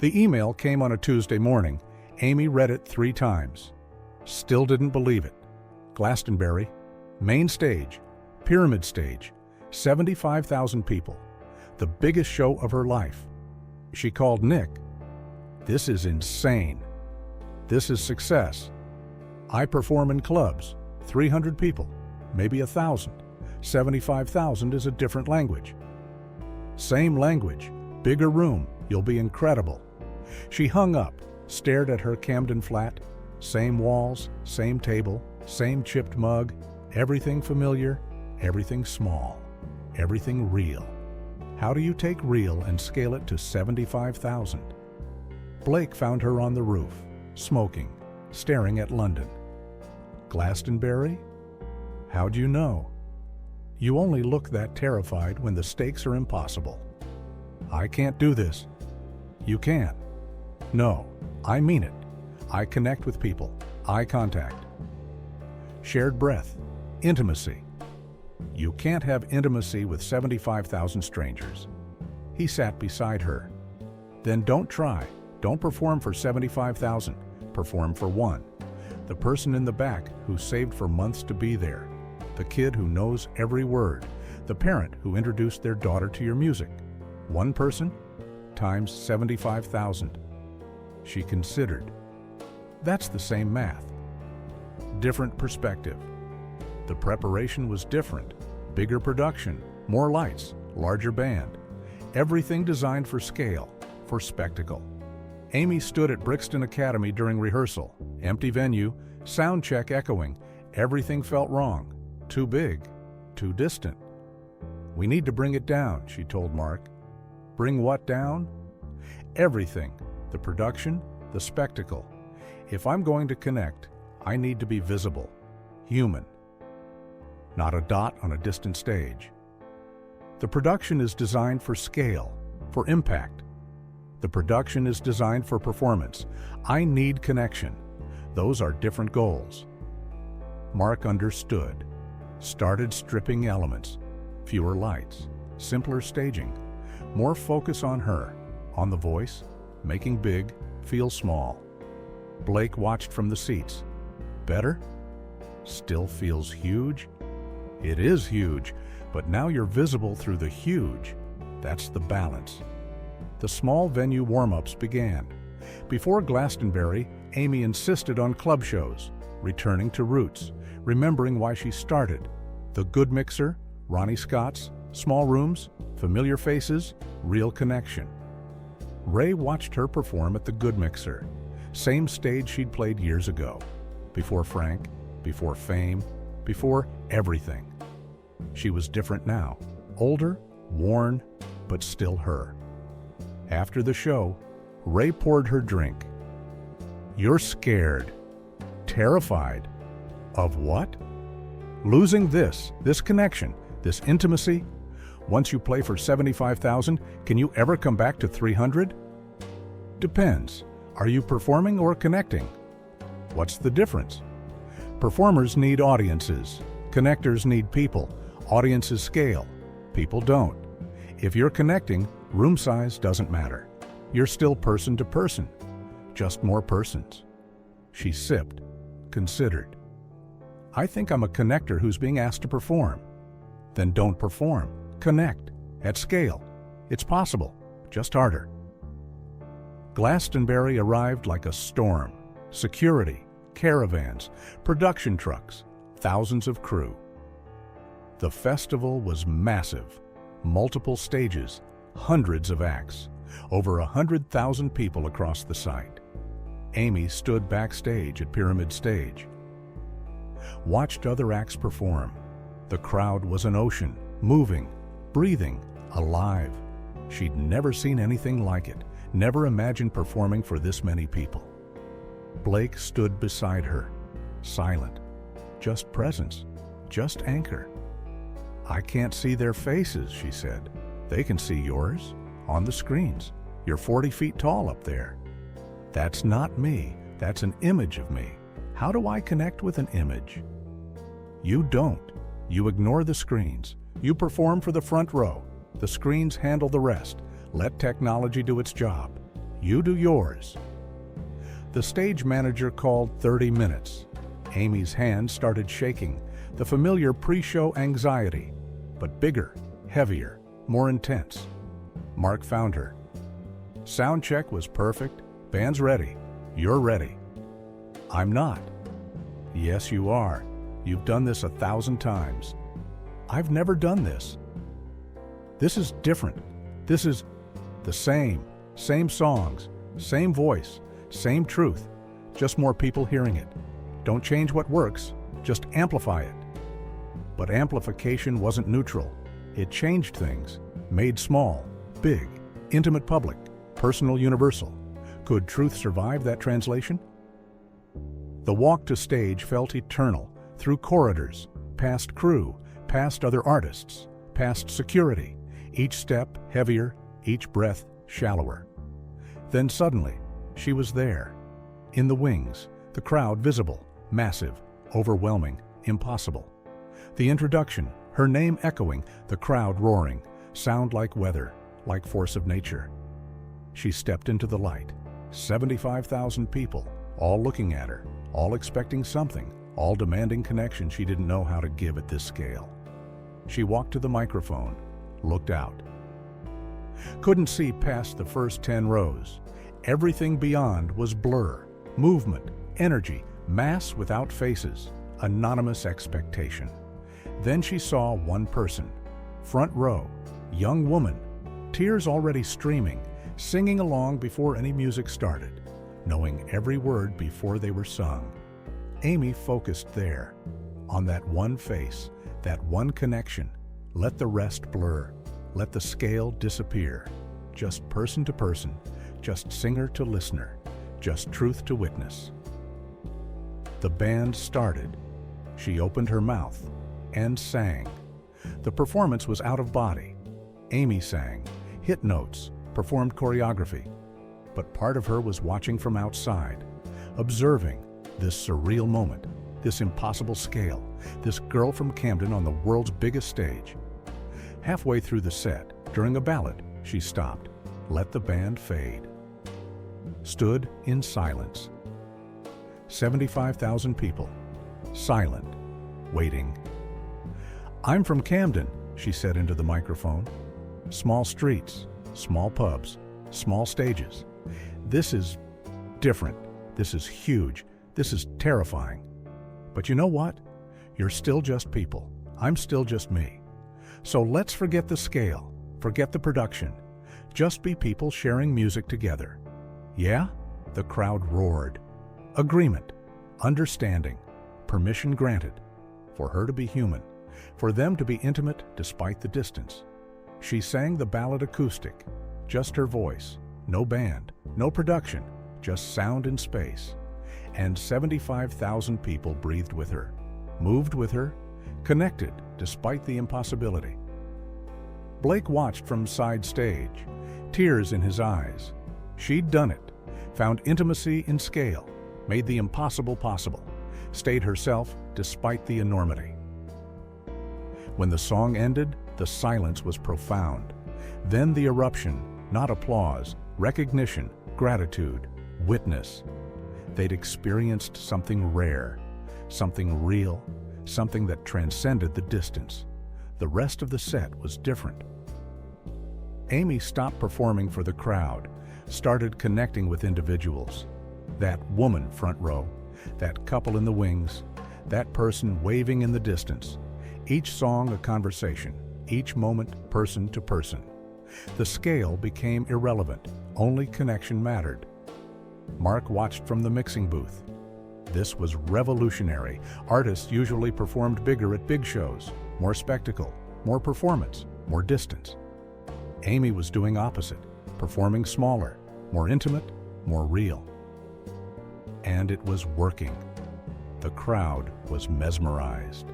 The email came on a Tuesday morning. Amy read it 3 times. Still didn't believe it. Glastonbury, main stage, pyramid stage, 75,000 people. The biggest show of her life. She called Nick. "This is insane. This is success. I perform in clubs, 300 people, maybe 1,000. 75,000 is a different language. Same language, bigger room, you'll be incredible." She hung up, stared at her Camden flat. Same walls, same table, same chipped mug, everything familiar, everything small, everything real. How do you take real and scale it to 75,000? Blake found her on the roof, smoking, staring at London. "Glastonbury? How'd you know?" "You only look that terrified when the stakes are impossible." "I can't do this." "You can." "No, I mean it. I connect with people. Eye contact. Shared breath. Intimacy. You can't have intimacy with 75,000 strangers." He sat beside her. "Then don't try. Don't perform for 75,000. Perform for one. The person in the back who saved for months to be there. The kid who knows every word. The parent who introduced their daughter to your music. One person times 75,000. She considered. That's the same math. Different perspective. The preparation was different. Bigger production, more lights, larger band. Everything designed for scale, for spectacle. Amy stood at Brixton Academy during rehearsal. Empty venue, sound check echoing. Everything felt wrong. Too big, too distant. "We need to bring it down," she told Mark. "Bring what down?" "Everything. The production, the spectacle. If I'm going to connect, I need to be visible, human. Not a dot on a distant stage. The production is designed for scale, for impact. The production is designed for performance. I need connection. Those are different goals." Mark understood. Started stripping elements. Fewer lights, simpler staging, more focus on her, on the voice, making big, feel small. Blake watched from the seats. "Better? Still feels huge?" "It is huge, but now you're visible through the huge." That's the balance. The small venue warm-ups began. Before Glastonbury, Amy insisted on club shows, returning to roots, remembering why she started. The good mixer, Ronnie Scott's, small rooms, familiar faces, real connection. Ray watched her perform at the Good Mixer, same stage she'd played years ago, before Frank, before fame, before everything. She was different now, older, worn, but still her. After the show, Ray poured her drink. "You're scared, terrified. Of what?" "Losing this connection, this intimacy. Once you play for 75,000, can you ever come back to 300? Depends. Are you performing or connecting? What's the difference? Performers need audiences. Connectors need people. Audiences scale. People don't. If you're connecting, room size doesn't matter. You're still person to person. Just more persons." She sipped, considered. "I think I'm a connector who's being asked to perform." "Then don't perform. Connect. At scale. It's possible. Just harder." Glastonbury arrived like a storm. Security, caravans, production trucks, thousands of crew. The festival was massive. Multiple stages, hundreds of acts, over 100,000 people across the site. Amy stood backstage at Pyramid Stage. Watched other acts perform. The crowd was an ocean, moving, breathing, alive. She'd never seen anything like it, never imagined performing for this many people. Blake stood beside her, silent. Just presence, just anchor. "I can't see their faces," she said. "They can see yours, on the screens. You're 40 feet tall up there." "That's not me. That's an image of me. How do I connect with an image?" "You don't. You ignore the screens. You perform for the front row. The screens handle the rest. Let technology do its job. You do yours. The stage manager called 30 minutes. Amy's hands started shaking, the familiar pre-show anxiety, but bigger, heavier, more intense. Mark found her. Sound check was perfect. Band's ready. You're ready. I'm not. Yes, you are. You've done this 1,000 times. I've never done this. This is different. This is the same songs, same voice, same truth, just more people hearing it. Don't change what works, just amplify it. But amplification wasn't neutral. It changed things, made small, big, intimate public, personal universal. Could truth survive that translation? The walk to stage felt eternal, through corridors, past crew, past other artists, past security, each step heavier, each breath shallower. Then suddenly, she was there. In the wings, the crowd visible, massive, overwhelming, impossible. The introduction, her name echoing, the crowd roaring, sound like weather, like force of nature. She stepped into the light. 75,000 people, all looking at her, all expecting something, all demanding connection she didn't know how to give at this scale. She walked to the microphone, looked out. Couldn't see past the first 10 rows. Everything beyond was blur, movement, energy, mass without faces, anonymous expectation. Then she saw one person, front row, young woman, tears already streaming, singing along before any music started, knowing every word before they were sung. Amy focused there, on that one face, that one connection. Let the rest blur, let the scale disappear. Just person to person, just singer to listener, just truth to witness. The band started. She opened her mouth and sang. The performance was out of body. Amy sang, hit notes, performed choreography, but part of her was watching from outside, observing this surreal moment, this impossible scale, this girl from Camden on the world's biggest stage. Halfway through the set, during a ballad, she stopped, let the band fade. Stood in silence. 75,000 people, silent, waiting. I'm from Camden, she said into the microphone. Small streets, small pubs, small stages. This is different. This is huge. This is terrifying. But you know what? You're still just people. I'm still just me. So let's forget the scale, forget the production. Just be people sharing music together. Yeah? The crowd roared. Agreement, understanding, permission granted. For her to be human, for them to be intimate despite the distance. She sang the ballad acoustic, just her voice, no band, no production, just sound and space. And 75,000 people breathed with her, moved with her, connected despite the impossibility. Blake watched from side stage, tears in his eyes. She'd done it, found intimacy in scale, made the impossible possible, stayed herself despite the enormity. When the song ended, the silence was profound. Then the eruption, not applause, recognition, gratitude, witness. They'd experienced something rare, something real, something that transcended the distance. The rest of the set was different. Amy stopped performing for the crowd, started connecting with individuals. That woman front row, that couple in the wings, that person waving in the distance. Each song a conversation, each moment person to person. The scale became irrelevant, only connection mattered. Mark watched from the mixing booth. This was revolutionary. Artists usually performed bigger at big shows, more spectacle, more performance, more distance. Amy was doing opposite, performing smaller, more intimate, more real. And it was working. The crowd was mesmerized.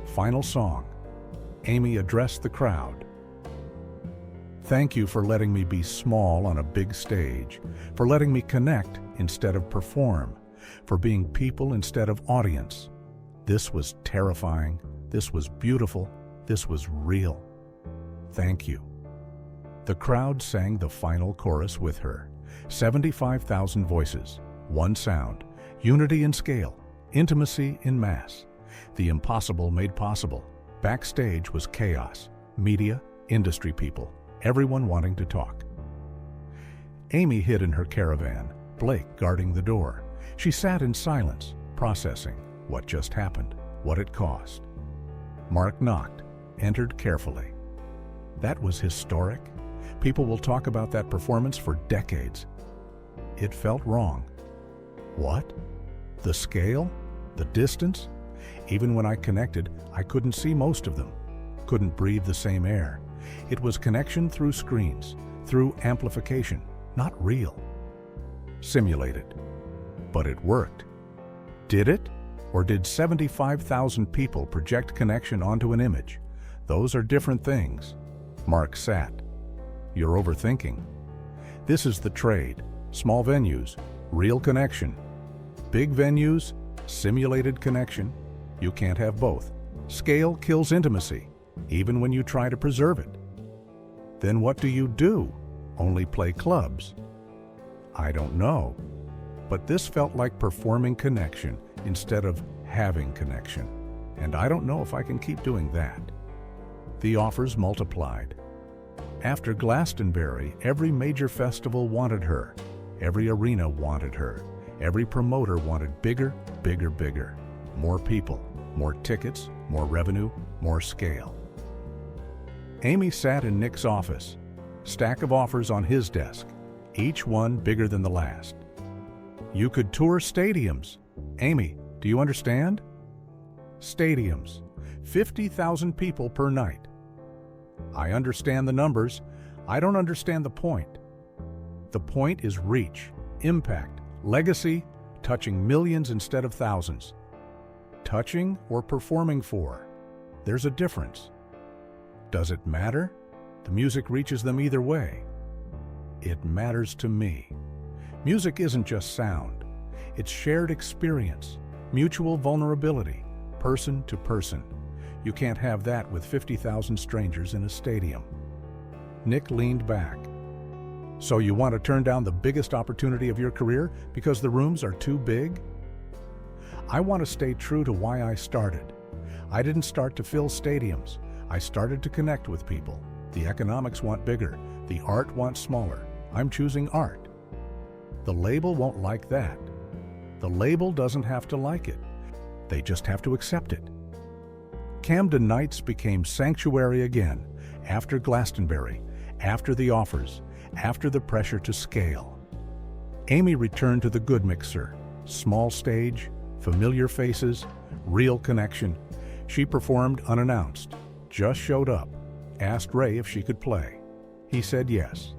Final song. Amy addressed the crowd. Thank you for letting me be small on a big stage, for letting me connect instead of perform, for being people instead of audience. This was terrifying. This was beautiful. This was real. Thank you. The crowd sang the final chorus with her. 75,000 voices, one sound, unity in scale, intimacy in mass. The impossible made possible. Backstage was chaos, media, industry people, everyone wanting to talk. Amy hid in her caravan, Blake guarding the door. She sat in silence, processing what just happened, what it cost. Mark knocked, entered carefully. That was historic. People will talk about that performance for decades. It felt wrong. What? The scale? The distance? Even when I connected, I couldn't see most of them, couldn't breathe the same air. It was connection through screens, through amplification, not real. Simulated. But it worked. Did it? Or did 75,000 people project connection onto an image? Those are different things. Mark sat. You're overthinking. This is the trade. Small venues, real connection. Big venues, simulated connection. You can't have both. Scale kills intimacy, even when you try to preserve it. Then what do? Only play clubs? I don't know. But this felt like performing connection instead of having connection. And I don't know if I can keep doing that. The offers multiplied. After Glastonbury, every major festival wanted her. Every arena wanted her. Every promoter wanted bigger, bigger, bigger. More people, more tickets, more revenue, more scale. Amy sat in Nick's office. Stack of offers on his desk, each one bigger than the last. You could tour stadiums. Amy, do you understand? Stadiums, 50,000 people per night. I understand the numbers. I don't understand the point. The point is reach, impact, legacy, touching millions instead of thousands. Touching or performing for? There's a difference. Does it matter? The music reaches them either way. It matters to me. Music isn't just sound. It's shared experience, mutual vulnerability, person to person. You can't have that with 50,000 strangers in a stadium. Nick leaned back. So you want to turn down the biggest opportunity of your career because the rooms are too big? I want to stay true to why I started. I didn't start to fill stadiums. I started to connect with people. The economics want bigger. The art wants smaller. I'm choosing art. The label won't like that. The label doesn't have to like it. They just have to accept it. Camden Nights became sanctuary again, after Glastonbury, after the offers, after the pressure to scale. Amy returned to the good mixer. Small stage, familiar faces, real connection. She performed unannounced, just showed up, asked Ray if she could play. He said yes.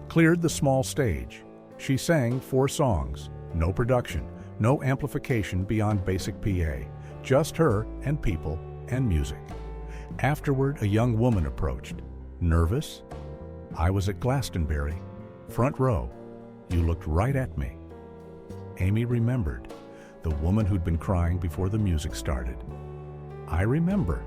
Cleared the small stage. She sang 4 songs, no production, no amplification beyond basic PA, just her and people and music. Afterward, a young woman approached. Nervous? I was at Glastonbury, front row. You looked right at me. Amy remembered, the woman who'd been crying before the music started. I remember.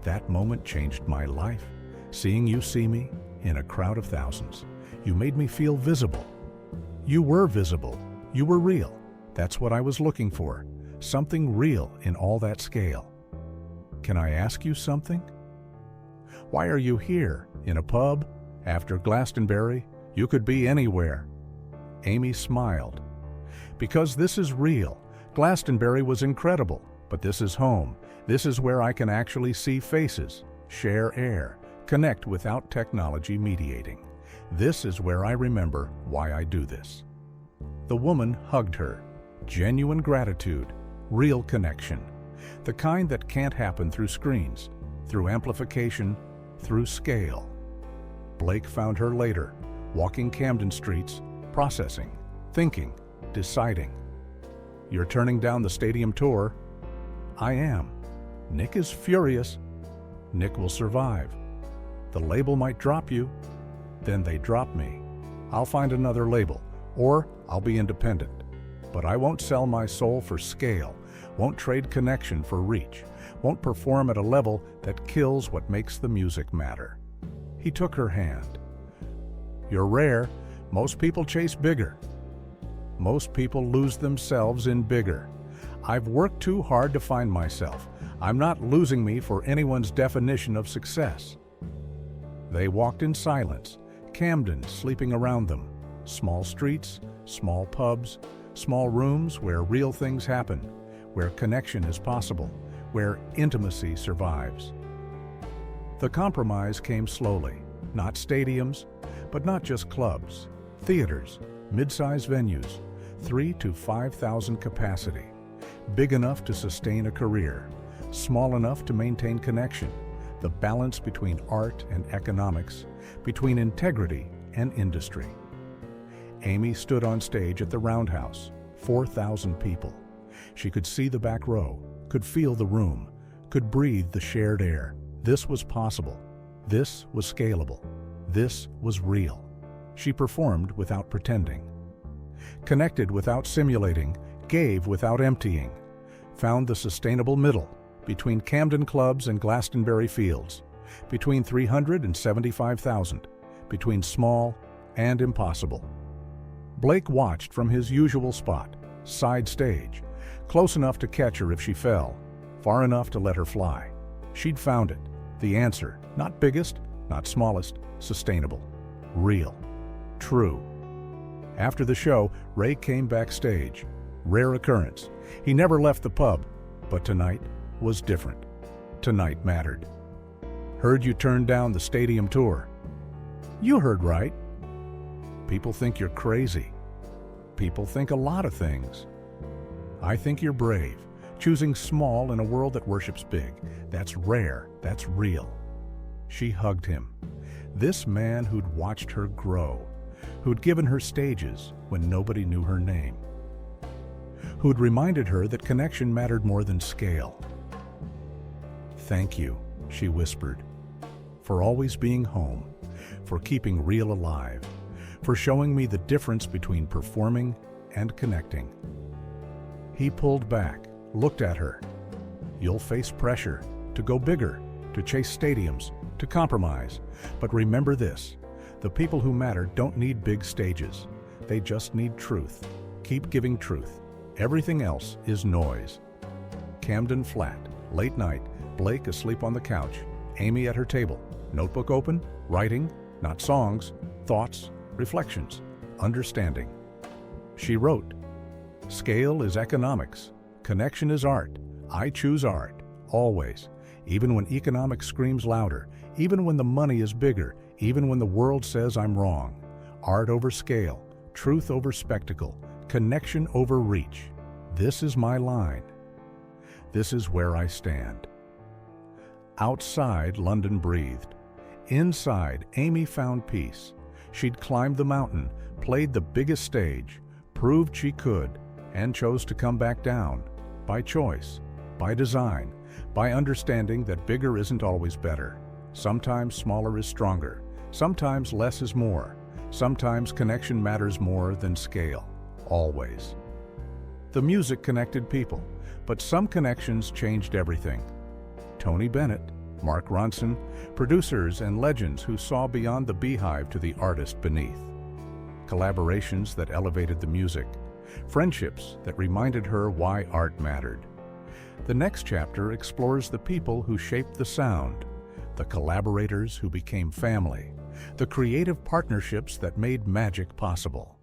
That moment changed my life. Seeing you see me in a crowd of thousands. You made me feel visible. You were visible. You were real. That's what I was looking for. Something real in all that scale. Can I ask you something? Why are you here? In a pub? After Glastonbury? You could be anywhere. Amy smiled. Because this is real. Glastonbury was incredible, but this is home. This is where I can actually see faces, share air, connect without technology mediating. This is where I remember why I do this. The woman hugged her. Genuine gratitude, real connection. The kind that can't happen through screens, through amplification, through scale. Blake found her later, walking Camden streets, processing, thinking, deciding. You're turning down the stadium tour? I am. Nick is furious. Nick will survive. The label might drop you. Then they drop me. I'll find another label, or I'll be independent. But I won't sell my soul for scale, won't trade connection for reach, won't perform at a level that kills what makes the music matter. He took her hand. You're rare. Most people chase bigger. Most people lose themselves in bigger. I've worked too hard to find myself. I'm not losing me for anyone's definition of success. They walked in silence, Camden sleeping around them. Small streets, small pubs, small rooms where real things happen, where connection is possible, where intimacy survives. The compromise came slowly. Not stadiums, but not just clubs. Theaters, mid-size venues, 3,000 to 5,000 capacity. Big enough to sustain a career, small enough to maintain connection. The balance between art and economics, between integrity and industry. Amy stood on stage at the Roundhouse, 4,000 people. She could see the back row, could feel the room, could breathe the shared air. This was possible. This was scalable. This was real. She performed without pretending. Connected without simulating, gave without emptying. Found the sustainable middle between Camden clubs and Glastonbury fields, between 300 and 75,000, between small and impossible. Blake watched from his usual spot, side stage, close enough to catch her if she fell, far enough to let her fly. She'd found it, the answer, not biggest, not smallest, sustainable, real, true. After the show, Ray came backstage. Rare occurrence. He never left the pub, but tonight was different. Tonight mattered. Heard you turned down the stadium tour. You heard right. People think you're crazy. People think a lot of things. I think you're brave, choosing small in a world that worships big. That's rare, that's real. She hugged him. This man who'd watched her grow, who'd given her stages when nobody knew her name, who'd reminded her that connection mattered more than scale. Thank you, she whispered, for always being home, for keeping real alive, for showing me the difference between performing and connecting. He pulled back, looked at her. You'll face pressure to go bigger, to chase stadiums, to compromise. But remember this, the people who matter don't need big stages. They just need truth. Keep giving truth. Everything else is noise. Camden flat, late night, Blake asleep on the couch, Amy at her table, notebook open, writing, not songs, thoughts, reflections, understanding. She wrote, "Scale is economics. Connection is art. I choose art, always. Even when economics screams louder, even when the money is bigger, even when the world says I'm wrong. Art over scale, truth over spectacle, connection over reach. This is my line. This is where I stand." Outside, London breathed. Inside, Amy found peace. She'd climbed the mountain, played the biggest stage, proved she could, and chose to come back down, by choice, by design, by understanding that bigger isn't always better. Sometimes smaller is stronger, sometimes less is more, sometimes connection matters more than scale, always. The music connected people, but some connections changed everything. Tony Bennett, Mark Ronson, producers and legends who saw beyond the beehive to the artist beneath. Collaborations that elevated the music, friendships that reminded her why art mattered. The next chapter explores the people who shaped the sound, the collaborators who became family, the creative partnerships that made magic possible.